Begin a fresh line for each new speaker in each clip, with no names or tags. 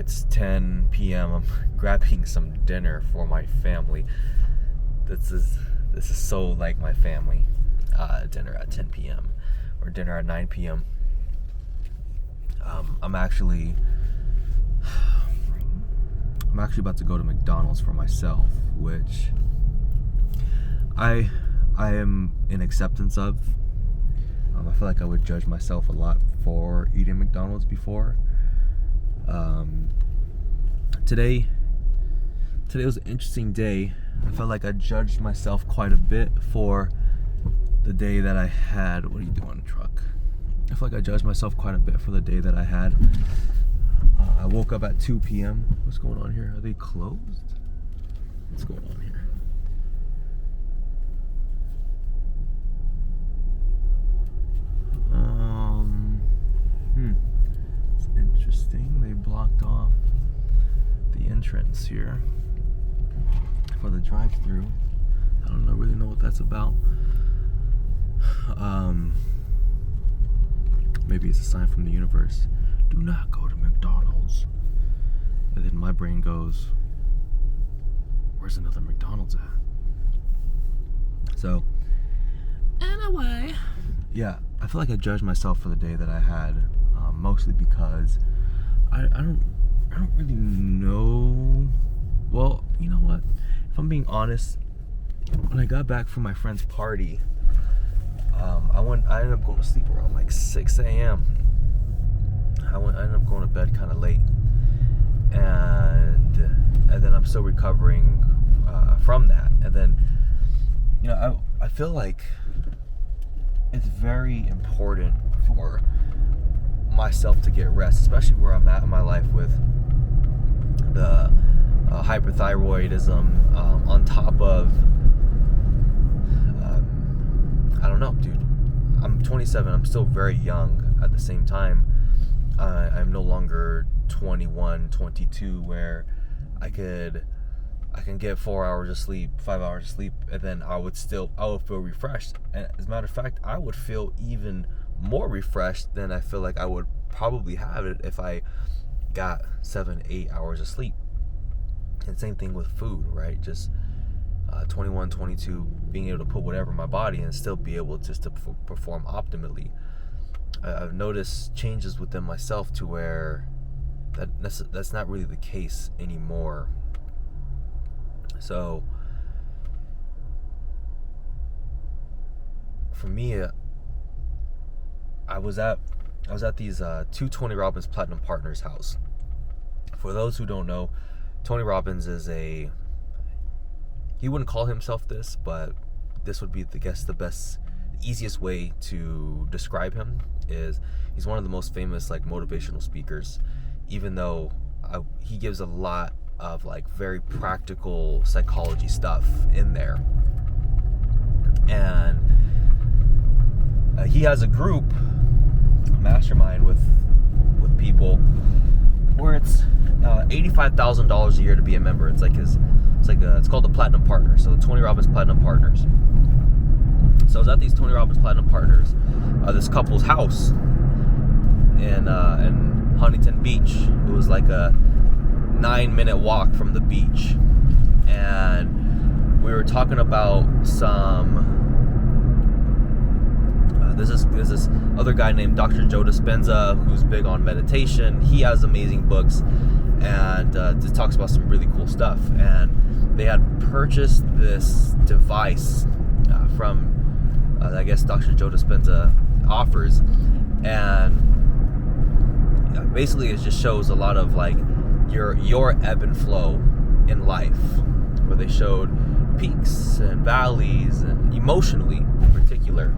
It's 10 p.m. I'm grabbing some dinner for my family. This is so like my family. Dinner at 10 p.m. or dinner at 9 p.m. I'm actually about to go to McDonald's for myself, which I am in acceptance of. I feel like I would judge myself a lot for eating McDonald's before. Today was an interesting day. I felt like I judged myself quite a bit for the day that I had. What are you doing, truck? I feel like I judged myself quite a bit for the day that I had. I woke up at 2 p.m. What's going on here? Are they closed? What's going on here? It's interesting. They blocked off the entrance here for the drive-through. I don't really know what that's about. Maybe it's a sign from the universe. Do not go to McDonald's. And then my brain goes, where's another McDonald's at? So, anyway, yeah, I feel like I judged myself for the day that I had, mostly because I don't really know. Well, you know what? If I'm being honest, when I got back from my friend's party, I ended up going to sleep around like 6 a.m. I ended up going to bed kind of late, and then I'm still recovering from that. And then, you know, I feel like it's very important for myself to get rest, especially where I'm at in my life with the hyperthyroidism, on top of I don't know, dude. I'm 27. I'm still very young. At the same time, I'm no longer 21, 22, where I can get 4 hours of sleep, 5 hours of sleep, and then I would feel refreshed. And as a matter of fact, I would feel even more refreshed than I feel like I would probably have it if I got 7-8 hours of sleep. And same thing with food, right? Just 21, 22, being able to put whatever in my body and still be able just to perform optimally. I've noticed changes within myself to where that's not really the case anymore. So for me, I was at these two Tony Robbins Platinum Partners house. For those who don't know, Tony Robbins is he wouldn't call himself this, but this would be, I guess, the easiest way to describe him is he's one of the most famous like motivational speakers, even though he gives a lot of like very practical psychology stuff in there. And he has a group, a mastermind with people where it's $85,000 a year to be a member. It's called the Platinum Partners. So Tony Robbins Platinum Partners. So I was at these Tony Robbins Platinum Partners, this couple's house in Huntington Beach. It was like a 9-minute walk from the beach, and we were talking about some. There's this other guy named Dr. Joe Dispenza who's big on meditation. He has amazing books, and just talks about some really cool stuff. And they had purchased this device from, I guess, Dr. Joe Dispenza offers, and basically it just shows a lot of like your ebb and flow in life, where they showed peaks and valleys, and emotionally in particular.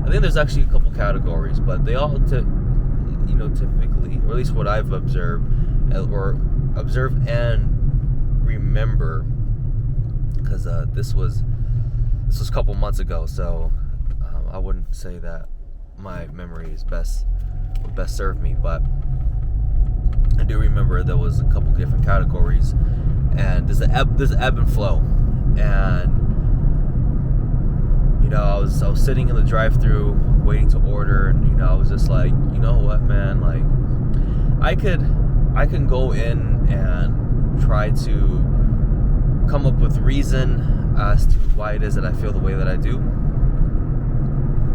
I think there's actually a couple categories, but they all, typically, or at least what I've observed and remember, because this was a couple months ago, so I wouldn't say that my memory would best serve me, but I do remember there was a couple different categories, and there's an ebb and flow. And I was sitting in the drive-thru waiting to order, and I was just like, you know what, man, like I could
I can go in and try to come up with reason as to why it is that I feel the way that I do.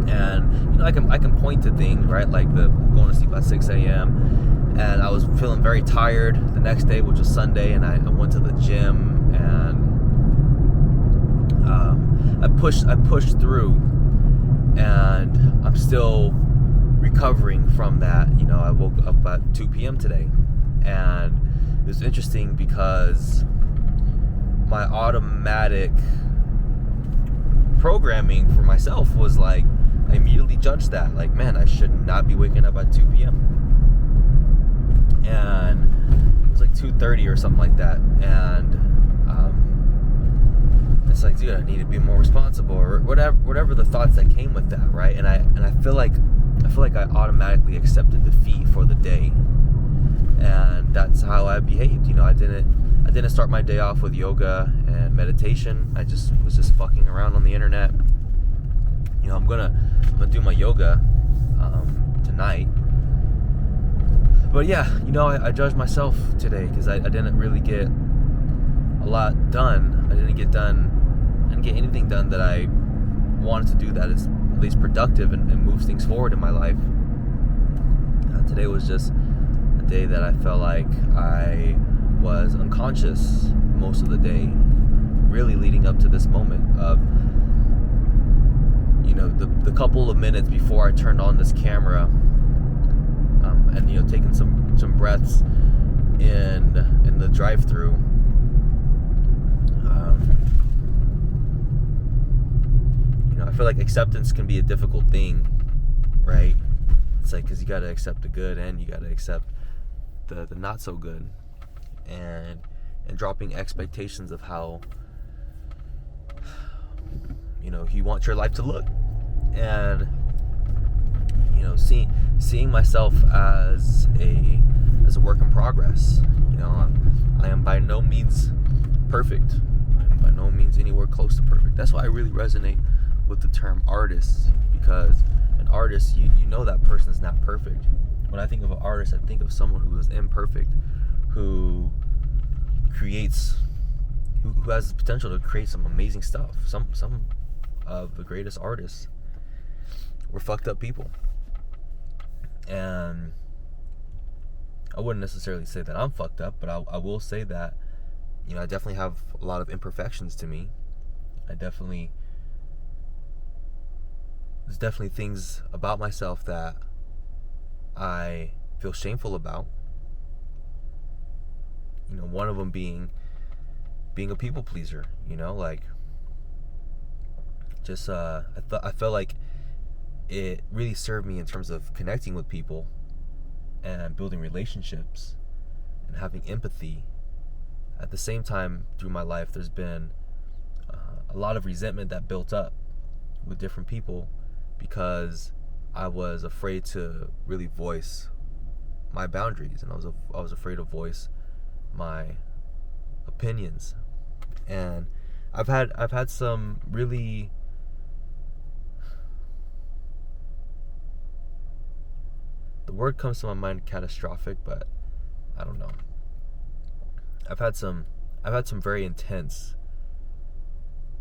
And I can point to things, right, like the going to sleep at 6 a.m. and I was feeling very tired the next day, which was Sunday, and I went to the gym, and I pushed through, and I'm still recovering from that. I woke up at 2 p.m. today, and it was interesting because my automatic programming for myself was like, I immediately judged that, like, man, I should not be waking up at 2 p.m. And it was like 2:30 or something like that, and it's like, dude, I need to be more responsible, or whatever the thoughts that came with that, right? And I feel like I automatically accepted defeat for the day, and that's how I behaved. I didn't start my day off with yoga and meditation. I was just fucking around on the internet. I'm gonna do my yoga tonight. But yeah, I judged myself today because I didn't really get a lot done. I didn't get anything done that I wanted to do that is at least productive and moves things forward in my life. Today was just a day that I felt like I was unconscious most of the day, really leading up to this moment of the couple of minutes before I turned on this camera, and taking some breaths in the drive-through. I feel like acceptance can be a difficult thing, right? It's like, because you got to accept the good and you got to accept the not so good, and dropping expectations of how you want your life to look, and seeing myself as a work in progress. I am by no means perfect. I am by no means anywhere close to perfect. That's why I really resonate with the term artist, because an artist, you know that person is not perfect. When I think of an artist, I think of someone who is imperfect, who creates, who has the potential to create some amazing stuff. Some of the greatest artists were fucked up people. And I wouldn't necessarily say that I'm fucked up, but I will say that, I definitely have a lot of imperfections to me. There's definitely things about myself that I feel shameful about. One of them being a people pleaser. I felt like it really served me in terms of connecting with people and building relationships and having empathy. At the same time, through my life, there's been a lot of resentment that built up with different people because I was afraid to really voice my boundaries, and I was afraid to voice my opinions. And I've had some really the word comes to my mind catastrophic, but I don't know. I've had some very intense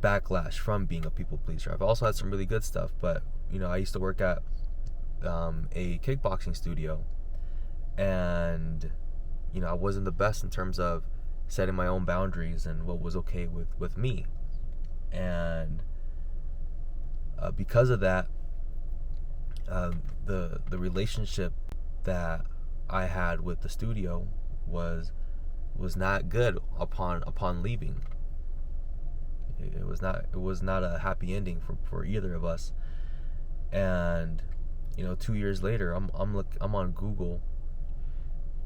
backlash from being a people pleaser. I've also had some really good stuff, but I used to work at a kickboxing studio, and I wasn't the best in terms of setting my own boundaries and what was okay with me. And because of that, the relationship that I had with the studio was not good upon leaving. It was not a happy ending for either of us. And 2 years later, I'm on Google,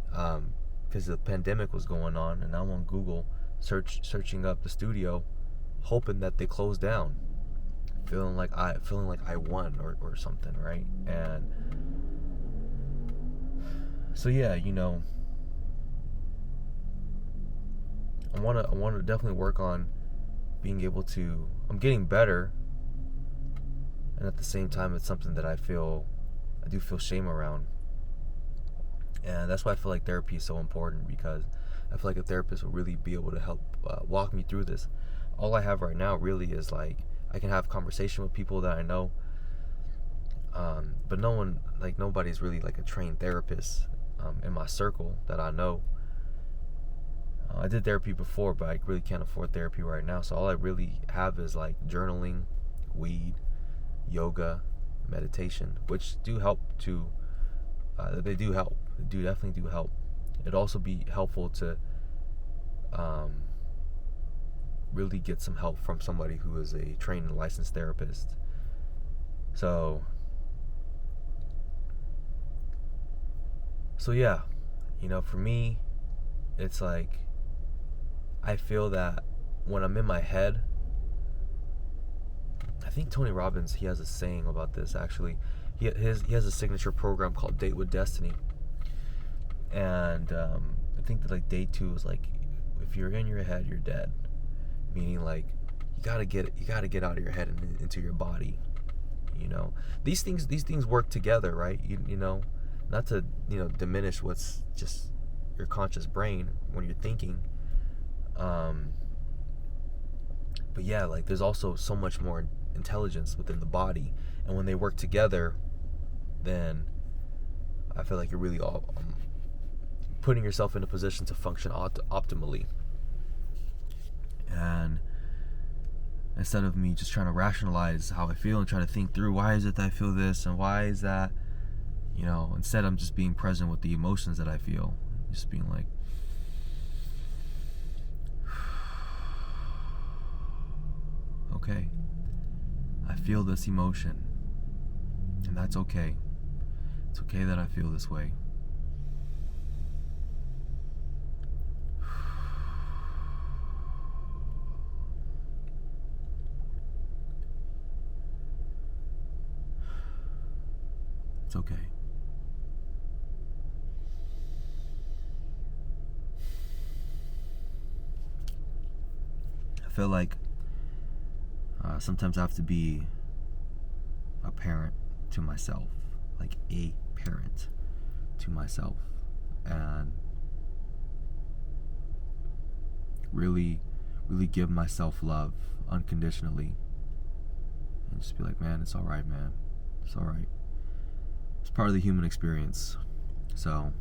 because the pandemic was going on, and I'm on Google searching up the studio, hoping that they closed down, feeling like I won or something, right? And so yeah, I want to definitely work on being able to. I'm getting better, and at the same time, it's something that I do feel shame around. And that's why I feel like therapy is so important, because I feel like a therapist will really be able to help walk me through this. All I have right now really is like, I can have conversation with people that I know, but nobody's really like a trained therapist in my circle that I know. I did therapy before, but I really can't afford therapy right now. So all I really have is like journaling, weed, yoga, meditation, which do help to, they do help. They do definitely do help. It'd also be helpful to really get some help from somebody who is a trained and licensed therapist. So yeah, for me, it's like, I feel that when I'm in my head, I think Tony Robbins, he has a saying about this actually. He has a signature program called Date with Destiny. And I think that like day 2 is like, if you're in your head, you're dead. Meaning like, you gotta get out of your head and into your body. These things work together, right? Not to diminish what's just your conscious brain when you're thinking. But yeah, like there's also so much more intelligence within the body, and when they work together, then I feel like you're really all putting yourself in a position to function optimally. And instead of me just trying to rationalize how I feel and trying to think through, why is it that I feel this and why is that, instead I'm just being present with the emotions that I feel, just being like, okay, I feel this emotion, and that's okay. It's okay that I feel this way. It's okay. I feel like sometimes I have to be a parent to myself, like a parent to myself, and really give myself love unconditionally, and just be like, man, it's all right, man. It's all right. It's part of the human experience. So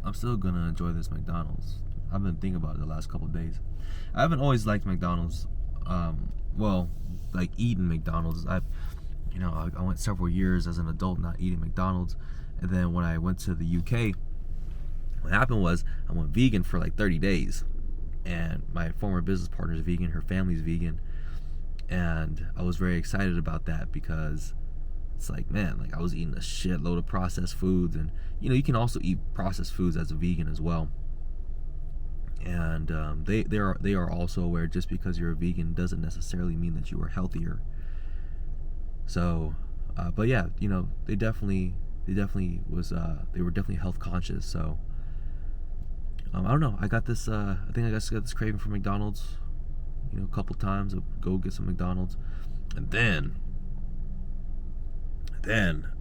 I'm still gonna enjoy this McDonald's. I've been thinking about it the last couple of days. I haven't always liked McDonald's. Like eating McDonald's. I went several years as an adult not eating McDonald's, and then when I went to the UK, what happened was I went vegan for like 30 days, and my former business partner is vegan, her family's vegan, and I was very excited about that because it's like, man, like I was eating a shitload of processed foods, and you can also eat processed foods as a vegan as well. And they are also aware just because you're a vegan doesn't necessarily mean that you are healthier. So, but yeah, they were definitely health conscious. So, I don't know. I got this. I think I got this craving for McDonald's. A couple times. I'll go get some McDonald's, and then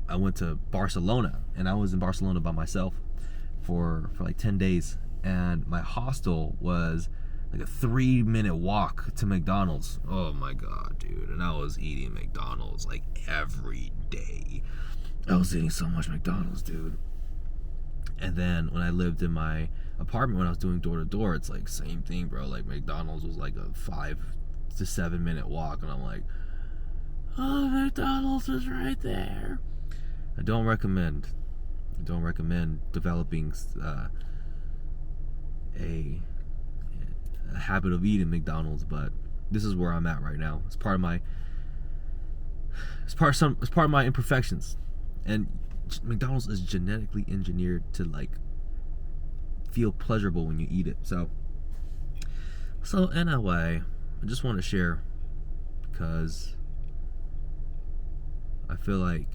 I went to Barcelona, and I was in Barcelona by myself for like 10 days. And my hostel was like a 3-minute walk to McDonald's. Oh my god, dude. And I was eating McDonald's like every day. I was eating so much McDonald's, dude. And then when I lived in my apartment, when I was doing door to door, it's like same thing, bro. Like McDonald's was like a 5 to 7 minute walk, and I'm like, oh, McDonald's is right there. I don't recommend developing a habit of eating McDonald's, but this is where I'm at right now. It's part of my imperfections, and McDonald's is genetically engineered to like feel pleasurable when you eat it. So anyway, I just want to share because I feel like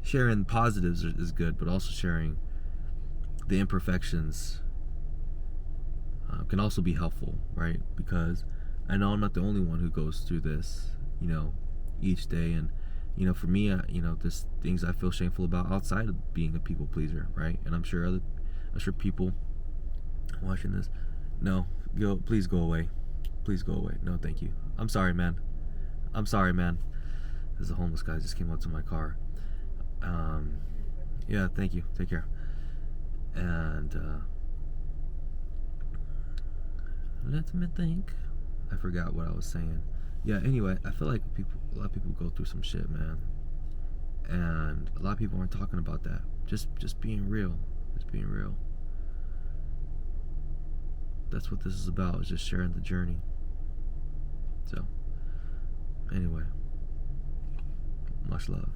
sharing positives is good, but also sharing the imperfections can also be helpful, right? Because I know I'm not the only one who goes through this, each day, and
For me, there's things I feel shameful about outside of being a people pleaser, right? And I'm sure people watching this, no, please go away. Please go away. No, thank you. I'm sorry, man. There's a homeless guy just came up to my car. Yeah, thank you. Take care. And let me think. I forgot what I was saying. Yeah, anyway, I feel like a lot of people go through some shit, man. And a lot of people aren't talking about that. Just being real. Just being real. That's what this is about, is just sharing the journey. So, anyway, much love.